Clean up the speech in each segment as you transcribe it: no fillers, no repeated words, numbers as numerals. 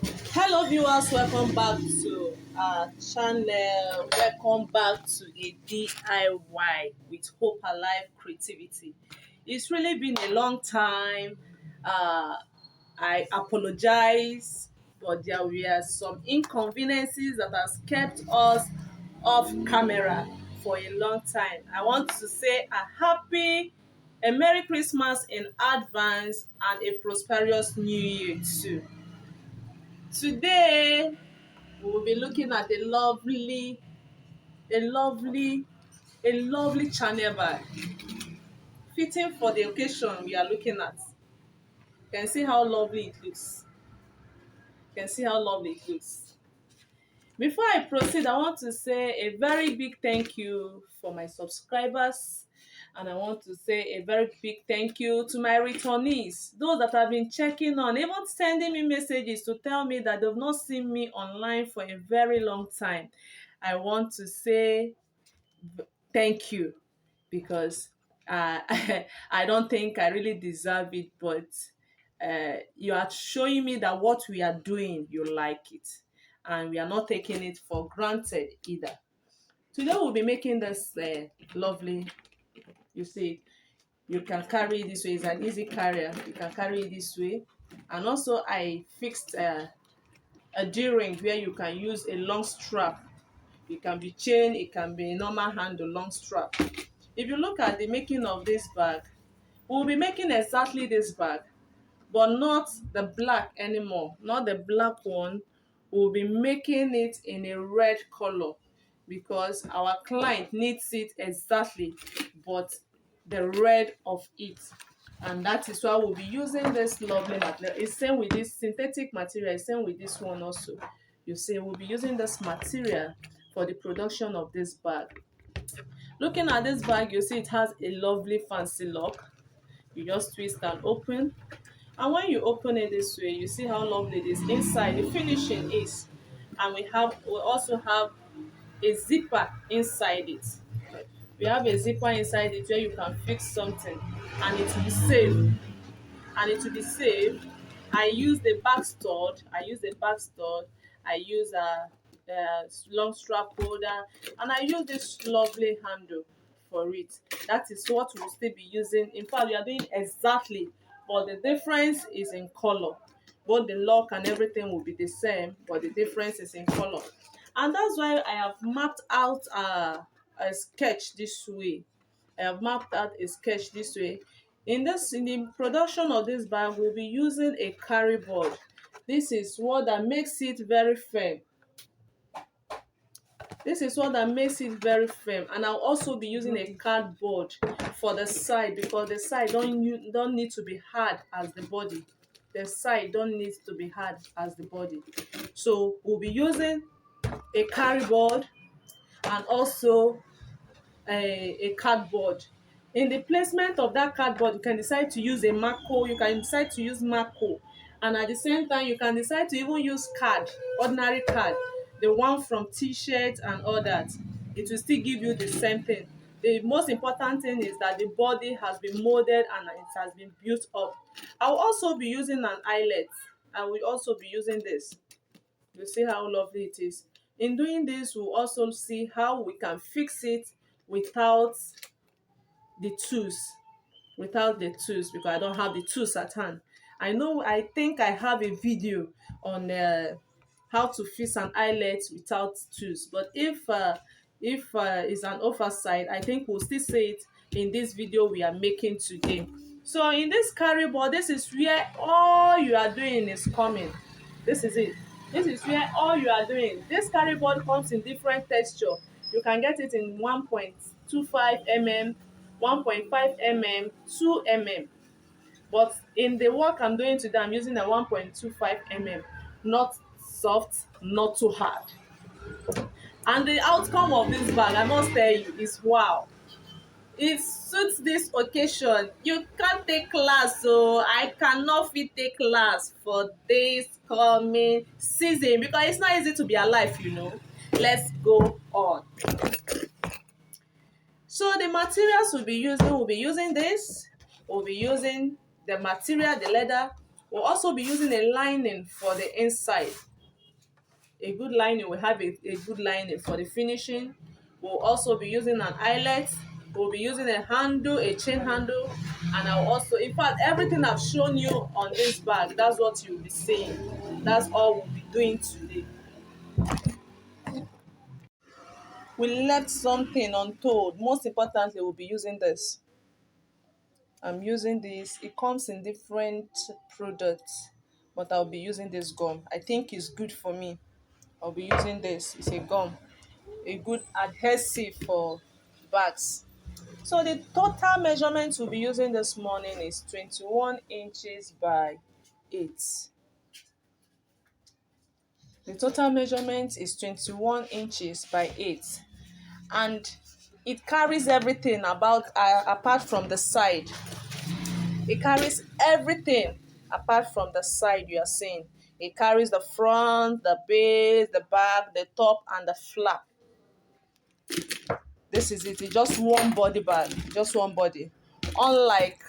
Hello viewers, welcome back to our channel. Welcome back to a DIY with Hope Alive Creativity. It's really been a long time. I apologize, but there were some inconveniences that has kept us off camera for a long time. I want to say a Merry Christmas in advance and a prosperous New Year too. Today we will be looking at a lovely, a lovely channel bag fitting for the occasion we are looking at. You can see how lovely it looks. You can see how lovely it looks. Before I proceed, I want to say a very big thank you for my subscribers, and I want to say a very big thank you to my returnees, those that have been checking on, even sending me messages to tell me that they've not seen me online for a very long time. I want to say thank you because I don't think I really deserve it, but you are showing me that what we are doing, you like it, and we are not taking it for granted either. Today we'll be making this lovely, you see, you can carry it this way. It's an easy carrier. You can carry it this way. And also I fixed a D-ring where you can use a long strap. It can be chain, it can be normal handle, long strap. If you look at the making of this bag, we'll be making exactly this bag, but not the black anymore, not the black one. We'll be making it in a red color because our client needs it exactly, but the red of it. And that is why we'll be using this lovely material. It's same with this synthetic material, it's same with this one also. You see, we'll be using this material for the production of this bag. Looking at this bag, you see it has a lovely fancy lock. You just twist and open. And when you open it this way, you see how lovely it is inside. The finishing is. And we also have a zipper inside it. We have a zipper inside it where you can fix something and it will be safe. And it will be safe. I use the back stud. I use a long strap holder, and I use this lovely handle for it. That is what we'll still be using. In fact, we are doing exactly, but the difference is in color. Both the lock and everything will be the same, but the difference is in color. And that's why I have mapped out a sketch this way. I have mapped out a sketch this way. In the production of this bag, we'll be using a carry board. This is what that makes it very firm. This is what that makes it very firm. And I'll also be using a cardboard for the side because the side don't need to be hard as the body. The side don't need to be hard as the body. So we'll be using a carry board and also a cardboard. In the placement of that cardboard, you can decide to use a Marco, you can decide to use Marco, and at the same time you can decide to even use card, ordinary card, the one from t-shirt and all that. It will still give you the same thing. The most important thing is that the body has been molded and it has been built up. I will also be using an eyelet. I will also be using this. You see how lovely it is. In doing this, we'll also see how we can fix it without the tools. Without the tools, because I don't have the tools at hand. I think I have a video on how to fix an eyelet without tools. But if it's an oversight, I think we'll still see it in this video we are making today. So in this carry board, this is where all you are doing is coming. This is it. This is where all you are doing. This carry board comes in different texture. You can get it in 1.25 mm, 1.5 mm, 2 mm. But in the work I'm doing today, I'm using a 1.25 mm. Not soft, not too hard. And the outcome of this bag, I must tell you, is wow. It suits this occasion. You can't take class, so I cannot fit take class for this coming season because it's not easy to be alive, you know. Let's go on. So the materials we'll be using this. We'll be using the material, the leather. We'll also be using a lining for the inside. A good lining, we have a good lining for the finishing. We'll also be using an eyelet. We'll be using a handle, a chain handle, and I'll also, in fact, everything I've shown you on this bag, that's what you'll be seeing. That's all we'll be doing today. We left something untold. Most importantly, we'll be using this. I'm using this. It comes in different products, but I'll be using this gum. I think it's good for me. I'll be using this. It's a gum, a good adhesive for bags. So the total measurement we'll be using this morning is 21 inches by 8. The total measurement is 21 inches by 8. And it carries everything apart from the side. It carries everything apart from the side you are seeing. It carries the front, the base, the back, the top, and the flap. This is it. It's just one body bag, just one body. Unlike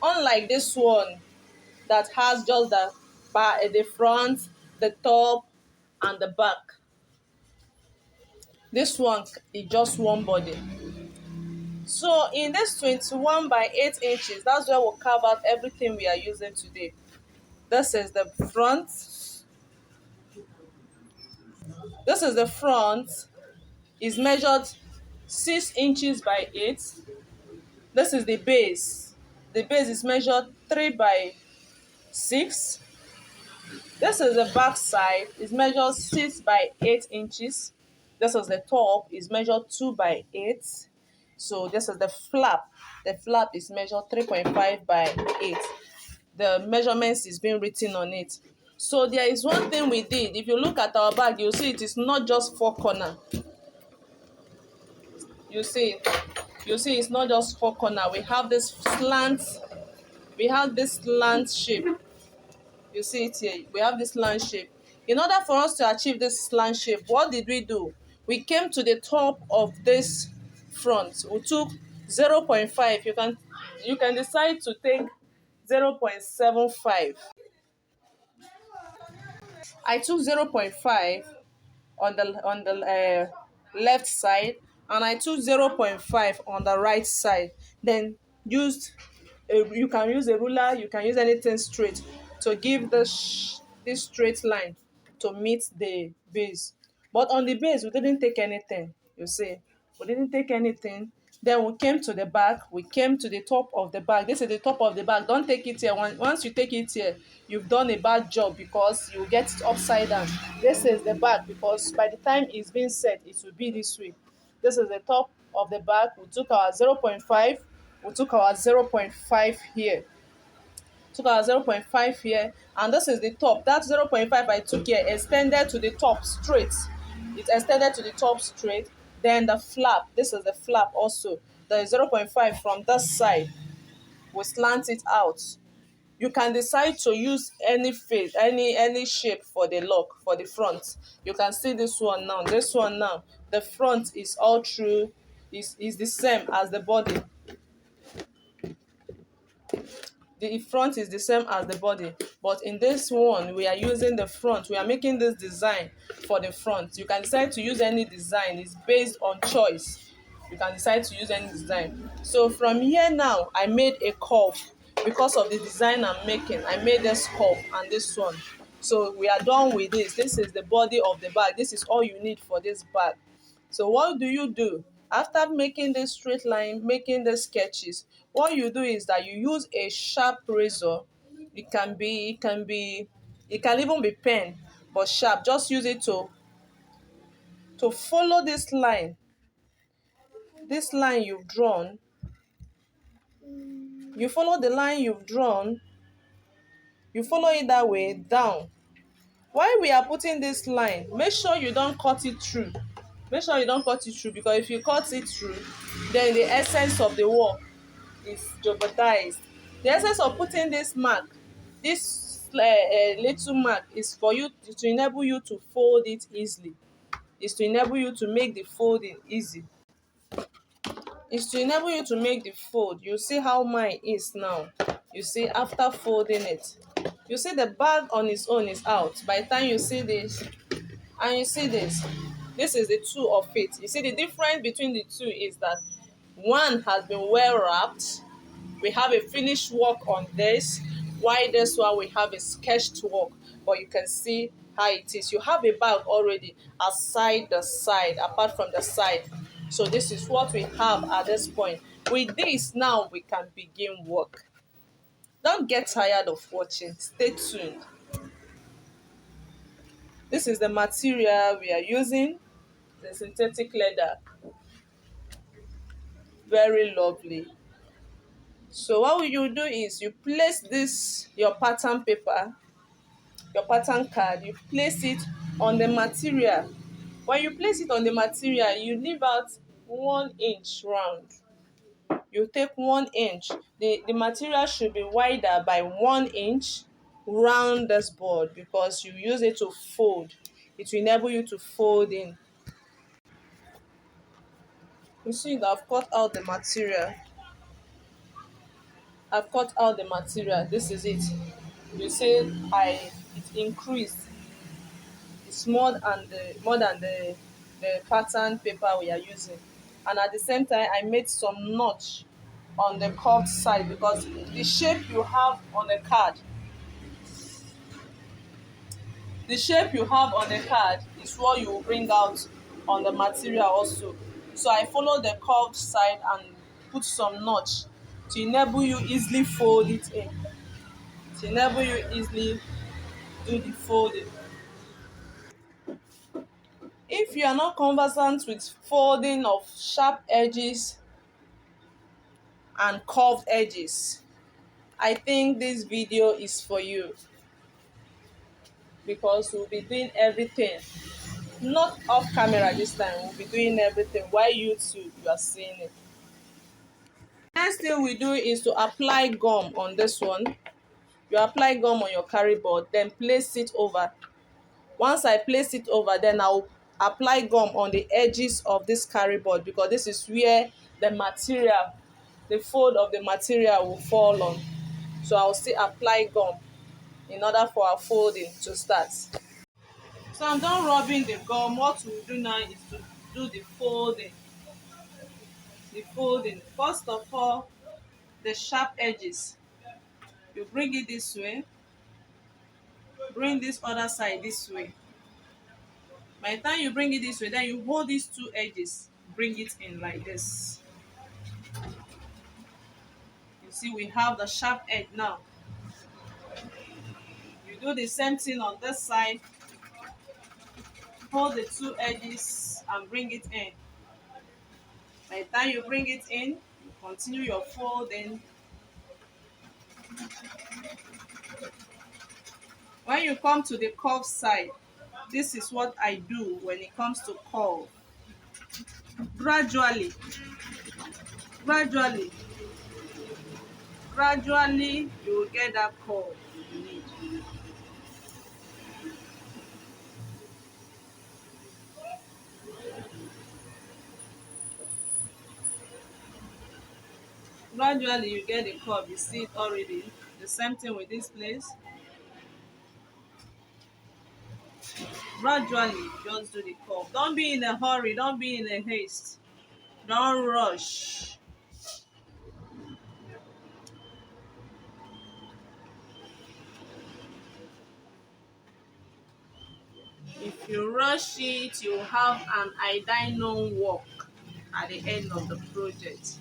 unlike this one that has just the front, the top, and the back. This one is just one body. So in this 21 by 8 inches, that's where we'll carve out everything we are using today. This is the front. This is the front. Is measured 6 inches by 8. This is the base. The base is measured 3 by 6. This is the back side. It's measured 6 by 8 inches. This is the top. Is measured 2 by 8. So this is the flap. The flap is measured 3.5 by 8. The measurements is being written on it. So there is one thing we did. If you look at our bag, you'll see it is not just four corner. You see, it's not just four corner. We have this slant. We have this slant shape. You see it here. We have this slant shape. In order for us to achieve this slant shape, what did we do? We came to the top of this front. We took 0.5. You can decide to take 0.75. I took 0.5 on the left side, and I took 0.5 on the right side. Then you can use a ruler, you can use anything straight to give this straight line to meet the base. But on the base, we didn't take anything. You see, we didn't take anything. Then we came to the back. We came to the top of the bag. This is the top of the bag. Don't take it here. Once you take it here, you've done a bad job because you get it upside down. This is the back, because by the time it's being set, it will be this way. This is the top of the bag. We took our 0.5. We took our 0.5 here. Took our 0.5 here, and this is the top. That 0.5 I took here extended to the top straight. It extended to the top straight. Then the flap, this is the flap also. The 0.5 from this side, we slant it out. You can decide to use any face, any shape for the lock, for the front. You can see this one now. This one now, the front is all through, is the same as the body. The front is the same as the body, but in this one we are using the front. We are making this design for the front. You can decide to use any design. It's based on choice. You can decide to use any design. So from here now, I made a curve because of the design I'm making. I made this curve and this one. So we are done with this. This is the body of the bag. This is all you need for this bag. So what do you do? After making this straight line, making the sketches, what you do is that you use a sharp razor. It can even be pen, but sharp. Just use it to follow this line. This line you've drawn. You follow the line you've drawn. You follow it that way down. While we are putting this line, make sure you don't cut it through. Make sure you don't cut it through, because if you cut it through, then the essence of the work is jeopardized. The essence of putting this mark, this little mark, is for you to enable you to fold it easily. Is to enable you to make the folding easy. Is to enable you to make the fold. You see how mine is now. You see, after folding it, you see the bag on its own is out. By the time you see this and you see this is the two of it. You see the difference between the two is that one has been well wrapped. We have a finished work on this, while this one we have a sketched work, but you can see how it is. You have a bag already aside the side, apart from the side. So this is what we have at this point. With this now we can begin work. Don't get tired of watching. Stay tuned. This is the material we are using, the synthetic leather. Very lovely. So what you do is you place this, your pattern paper, your pattern card, you place it on the material. When you place it on the material, you leave out 1 inch round. You take 1 inch. The material should be wider by 1 inch round this board because you use it to fold. It will enable you to fold in. You see that I've cut out the material. I've cut out the material. This is it. You see, it increased. It's more than the pattern paper we are using. And at the same time, I made some notch on the curved side because the shape you have on the card, the shape you have on the card is what you will bring out on the material also. So I follow the curved side and put some notch to enable you easily fold it in. To enable you easily do the folding. If you are not conversant with folding of sharp edges and curved edges, I think this video is for you because we'll be doing everything, not off camera this time. We'll be doing everything while you too, you are seeing it. Next thing we do is to apply gum on this one. You apply gum on your carry board, then place it over. Once I place it over, then I'll apply gum on the edges of this carry board because this is where the material, the fold of the material will fall on. So I'll still apply gum in order for our folding to start. So I'm done rubbing the gum. What we'll do now is to do the folding. The folding. First of all, the sharp edges. You bring it this way. Bring this other side this way. By the time you bring it this way, then you hold these two edges. Bring it in like this. You see, we have the sharp edge now. You do the same thing on this side. Hold the two edges and bring it in. By the time you bring it in, you continue your folding. When you come to the curve side, this is what I do when it comes to curve. Gradually, gradually, gradually, you will get that curve you need. Gradually, you get the curve. You see it already. The same thing with this place. Gradually, just do the curve. Don't be in a hurry. Don't be in a haste. Don't rush. If you rush it, you have an ideal work at the end of the project.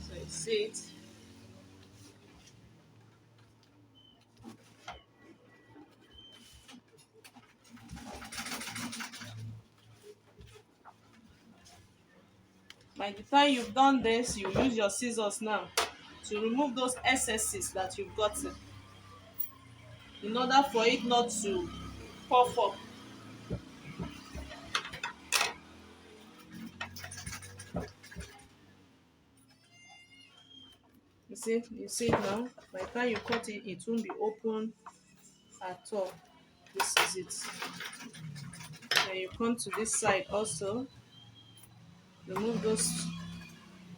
So you see it. By the time you've done this, you use your scissors now to remove those excesses that you've gotten in order for it not to puff up. You see it now. By the time you cut it, it won't be open at all. This is it. Then you come to this side also. Remove those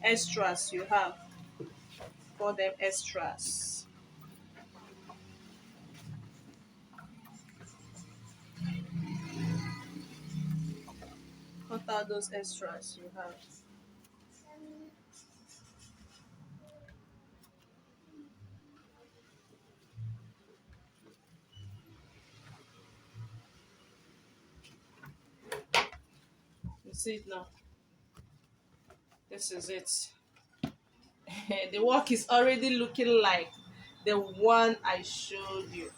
extras you have. call them extras. Cut out those extras you have. You see it now. This is it. The work is already looking like the one I showed you.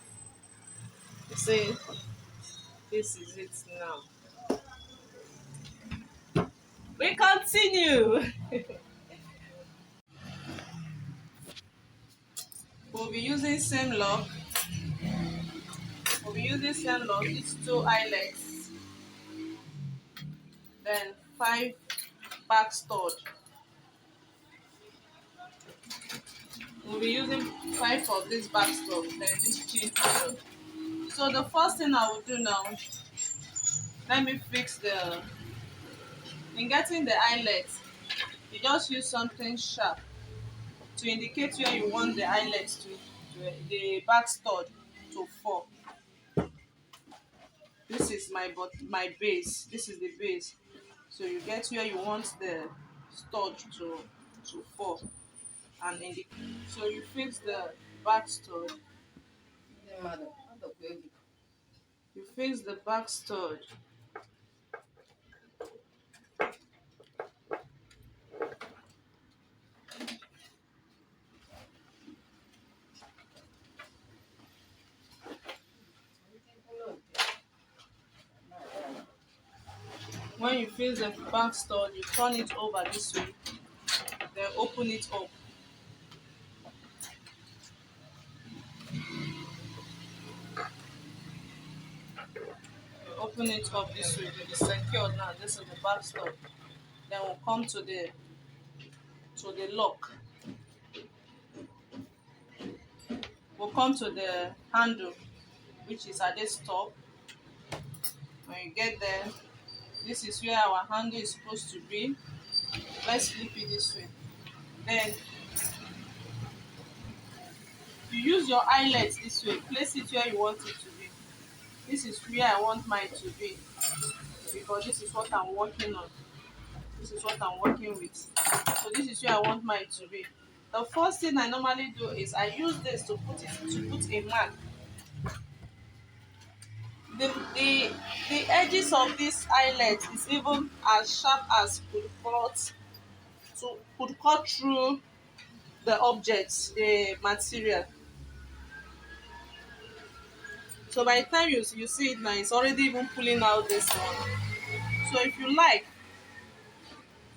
You see, this is it now. We continue. We'll be using same lock. We'll be using same lock. It's 2 eyelets, then 5 back stud. We'll be using 5 of this back stud, then this chin stud. So the first thing I will do now, let me fix in getting the eyelet, you just use something sharp to indicate where you want the eyelet the back stud to fall. This is my base. This is the base. So you get where you want the stud to fall, and so you fix the back stud. You fix the back stud. When you fix the back stud, you turn it over this way, then open it up. You open it up this way to be secured. Now this is the back stud. Then we'll come to the lock. We'll come to the handle, which is at this top. When you get there, this is where our handle is supposed to be. Let's flip it this way. Then you use your eyelet this way. Place it where you want it to be. This is where I want mine to be, because this is what I'm working on. This is what I'm working with. So this is where I want mine to be. The first thing I normally do is I use this to put a mark. The edges of this eyelet is even as sharp as could cut through the object, the material. So by the time you see it now, it's already even pulling out this one. So if you like,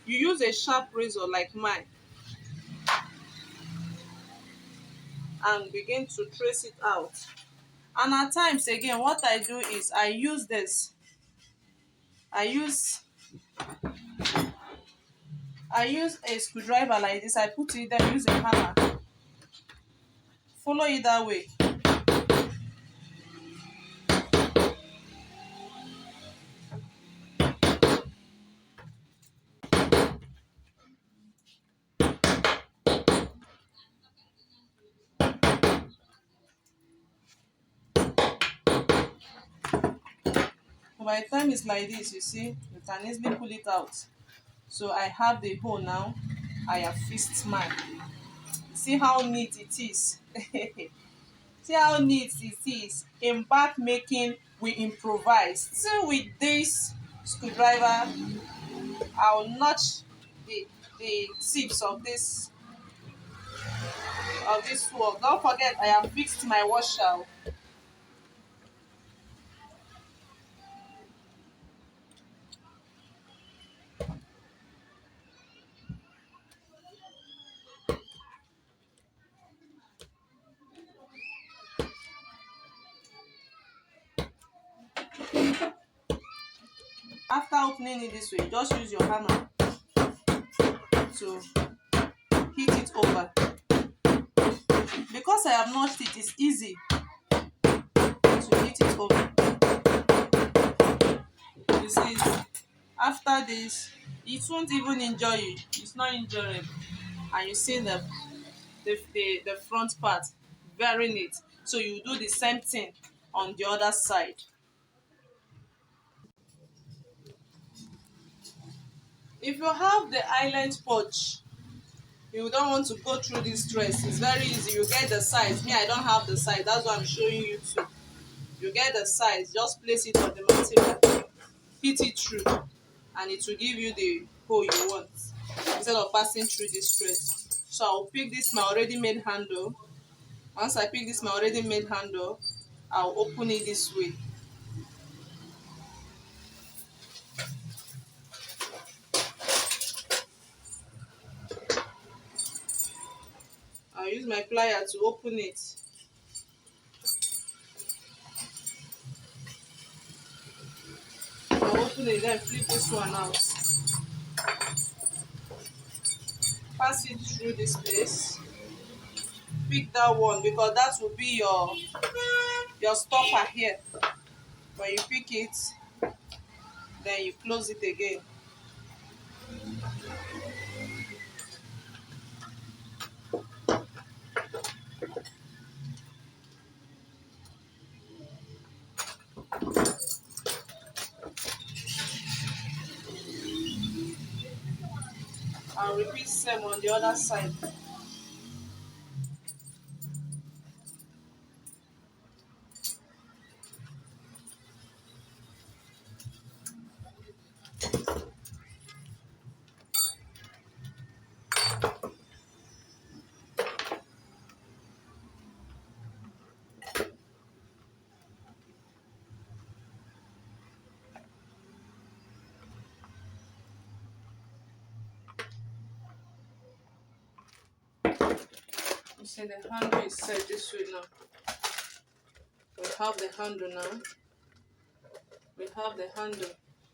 you use a sharp razor like mine and begin to trace it out. And at times again, what I do is I use this. I use a screwdriver like this. I put it, then use a hammer. Follow it that way. By the time it's like this, you see, you can easily pull it out. So I have the hole now. I have fixed mine. See how neat it is. See how neat it is. In back making, we improvise. So with this screwdriver, I'll notch the tips of this sword. Don't forget, I have fixed my washer. After opening it this way, just use your hammer to hit it over. Because I have notched it, it's easy to hit it over. You see, after this, it won't even injure you. It's not injurable. And you see the front part. Very neat. So you do the same thing on the other side. If you have the island pouch, you don't want to go through this stress. It's very easy. You get the size. Me, I don't have the size. That's why I'm showing you too. You get the size. Just place it on the material, hit it through, and it will give you the hole you want instead of passing through this stress. So I'll pick this my already made handle. Once I pick this my already made handle, I'll open it this way. I'll use my plier to open it. I'll open it, then flip this one out. Pass it through this place. Pick that one because that will be your stopper here. When you pick it, then you close it again. I'll repeat same on the other side. You see the handle is set this way now. We have the handle now. We have the handle.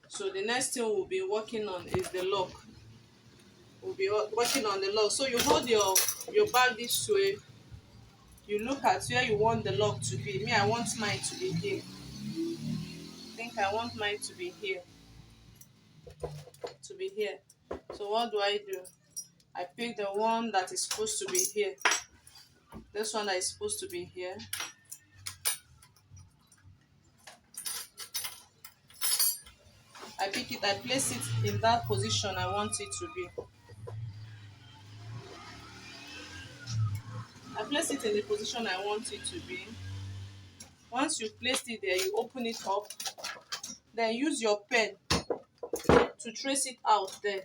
So the next thing we'll be working on is the lock. We'll be working on the lock. So you hold your bag this way. You look at where you want the lock to be. Me, I want mine to be here. I think I want mine to be here. To be here. So what do? I pick the one that is supposed to be here. This one that is supposed to be here. I pick it, I place it in that position I want it to be. I place it in the position I want it to be. Once you place it there, you open it up. Then use your pen to trace it out there.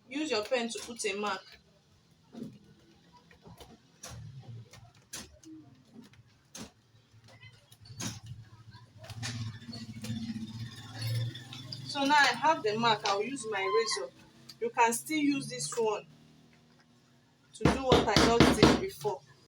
Use your pen to put a mark. So now I have the mark, I'll use my razor. You can still use this one to do what I just did before.